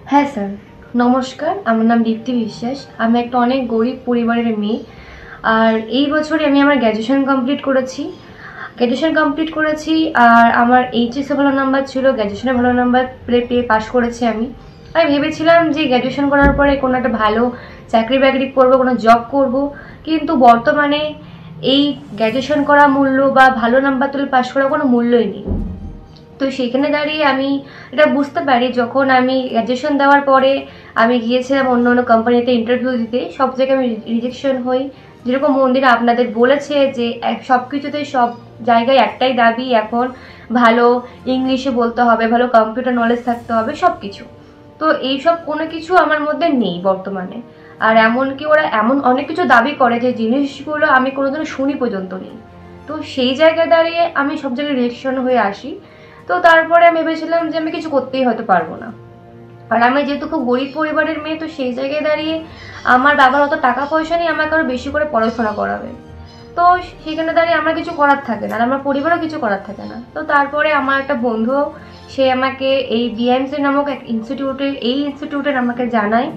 হ্যাঁ স্যার, নমস্কার। আমার নাম দীপ্তি বিশ্বাস। আমি একটা অনেক গরিব পরিবারের মেয়ে। আর এই বছরে আমি আমার গ্র্যাজুয়েশন কমপ্লিট করেছি। আর আমার এইচএসে ভালো নাম্বার ছিল, গ্র্যাজুয়েশনে ভালো নাম্বার পেয়ে পাশ করেছি। আমি ভেবেছিলাম যে গ্র্যাজুয়েশন করার পরে কোনো একটা ভালো চাকরি বাকরি করবো, কোনো জব করব। কিন্তু বর্তমানে এই গ্র্যাজুয়েশন করা মূল্য বা ভালো নাম্বার তুলে পাশ করা কোনো মূল্যই নেই। তো সেখানে দাঁড়িয়ে আমি এটা বুঝতে পারি, যখন আমি গ্র্যাজুয়েশন দেওয়ার পরে আমি গিয়েছিলাম অন্য অন্য কোম্পানিতে ইন্টারভিউ দিতে, সব জায়গায় আমি রিজেকশন হই। যেরকম মন্দিরে আপনাদের বলেছে যে সব কিছুতে সব জায়গায় একটাই দাবি এখন, ভালো ইংলিশে বলতে হবে, ভালো কম্পিউটার নলেজ থাকতে হবে, সব কিছু। তো এইসব কোনো কিছু আমার মধ্যে নেই বর্তমানে। আর এমনকি ওরা এমন অনেক কিছু দাবি করে যে জিনিসগুলো আমি কোনোদিনও শুনি পর্যন্ত নেই। তো সেই জায়গায় দাঁড়িয়ে আমি সব জায়গায় রিজেকশন হয়ে আসি। তো তারপরে আমি ভেবেছিলাম যে আমি কিছু করতেই হয়তো পারবো না। আর আমি যেহেতু খুব গরিব পরিবারের মেয়ে, তো সেই জায়গায় দাঁড়িয়ে আমার বাবার অত টাকা পয়সা নেই আমাকে আরো বেশি করে পড়াশোনা করাবে। তো সেখানে দাঁড়িয়ে আমার কিছু করার থাকে না, আর আমার পরিবারও কিছু করার থাকে না। তো তারপরে আমার একটা বন্ধু, সে আমাকে এই বিএমসি নামক এক ইনস্টিটিউটের আমাকে জানায়।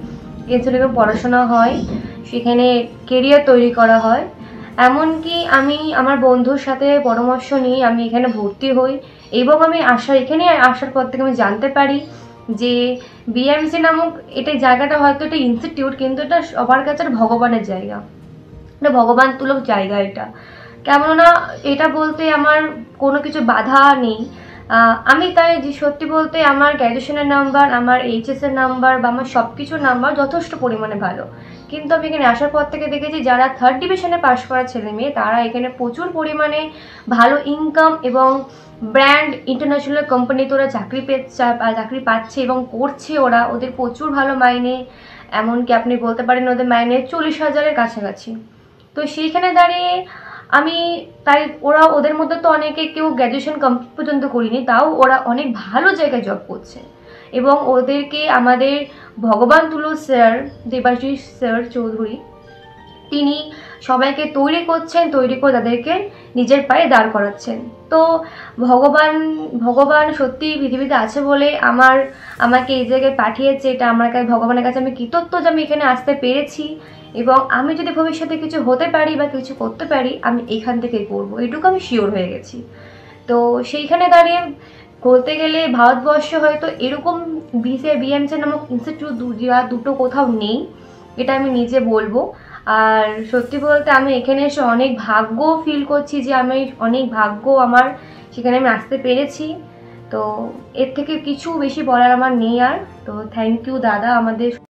ইনস্টিটিউটে পড়াশোনা হয়, সেখানে কেরিয়ার তৈরি করা হয়। এমনকি আমি আমার বন্ধুর সাথে পরামর্শ নিয়ে আমি এখানে ভর্তি হই। এবং আমি এখানে আসার পর থেকে আমি জানতে পারি যে বিএমসি নামক এটা জায়গাটা হয়তো এটা ইনস্টিটিউট, কিন্তু এটা সবার কাছে ভগবানের জায়গা, এটা ভগবান তুলক জায়গা। এটা কেননা এটা বলতে আমার কোনো কিছু বাধা নেই। আমি তাই যে সত্যি বলতে আমার গ্র্যাজুয়েশনের নাম্বার, আমার এইচএসের নাম্বার বা আমার সব কিছুর নাম্বার যথেষ্ট পরিমাণে ভালো। কিন্তু আমি এখানে আসার পর থেকে দেখেছি যারা থার্ড ডিভিশনে পাশ করা ছেলে মেয়ে, তারা এখানে প্রচুর পরিমাণে ভালো ইনকাম এবং ব্র্যান্ড ইন্টারন্যাশনাল কোম্পানিতে ওরা চাকরি পাচ্ছে এবং করছে। ওদের প্রচুর ভালো মাইনে, এমনকি আপনি বলতে পারেন ওদের মাইনে 40,000-এর কাছাকাছি। তো সেইখানে দাঁড়িয়ে আমি তাই ওদের মধ্যে তো অনেকে কেউ গ্র্যাজুয়েশন কমপ্লিট পর্যন্ত করিনি, তাও ওরা অনেক ভালো জায়গায় জব করছে। এবং ওদেরকে আমাদের ভগবান তুলো স্যার, দেবাশিস স্যার চৌধুরী, তিনি সবাইকে তৈরি করে তাদেরকে নিজের পায়ে দাঁড় করাচ্ছেন। তো ভগবান সত্যি পৃথিবীতে আছে বলে আমাকে এই জায়গায় পাঠিয়েছে। এটা আমার কাছে ভগবানের কাছে আমি কৃতজ্ঞ যে আমি এখানে আসতে পেরেছি। এবং আমি যদি ভবিষ্যতে কিছু হতে পারি বা কিছু করতে পারি, আমি এখান থেকেই করবো, এটুকু আমি শিওর হয়ে গেছি। তো সেইখানে দাঁড়িয়ে বলতে গেলে ভারতবর্ষে হয়তো এরকম বিএমসি নামক ইনস্টিটিউট দুটো কোথাও নেই, এটা আমি নিজে বলবো। আর সত্যি বলতে আমি এখানে এসে অনেক ভাগ্য ফিল করছি, যে আমি অনেক ভাগ্য আমার, সেখানে আমি আসতে পেরেছি। তো এর থেকে কিছু বেশি বলার আমার নেই আর। তো থ্যাংক ইউ দাদা আমাদের